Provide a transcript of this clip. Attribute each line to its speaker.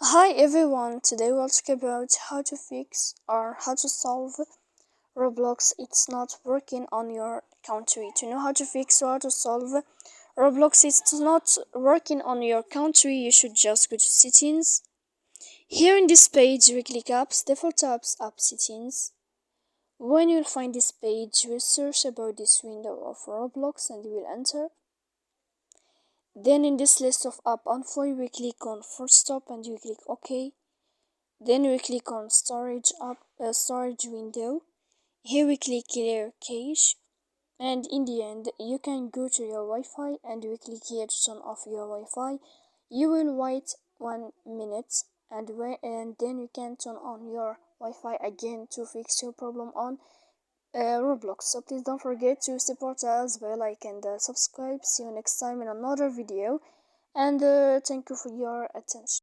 Speaker 1: Hi everyone, today we'll talk about how to fix or how to solve Roblox. It's not working on your country. To know how to fix or how to solve Roblox, it's not working on your country, you should just go to settings. Here in this page, we click apps, default apps, app settings. When you'll find this page, you will search about this window of Roblox and you will enter. Then in this list of app info, you will click on first stop and you click OK. Then we click on storage window. Here we click clear cache, and in the end you can go to your Wi-Fi and we click here to turn off your Wi-Fi. You will wait 1 minute and then you can turn on your Wi-Fi again to fix your problem on Roblox. So please don't forget to support us by like and subscribe. See you next time in another video, and thank you for your attention.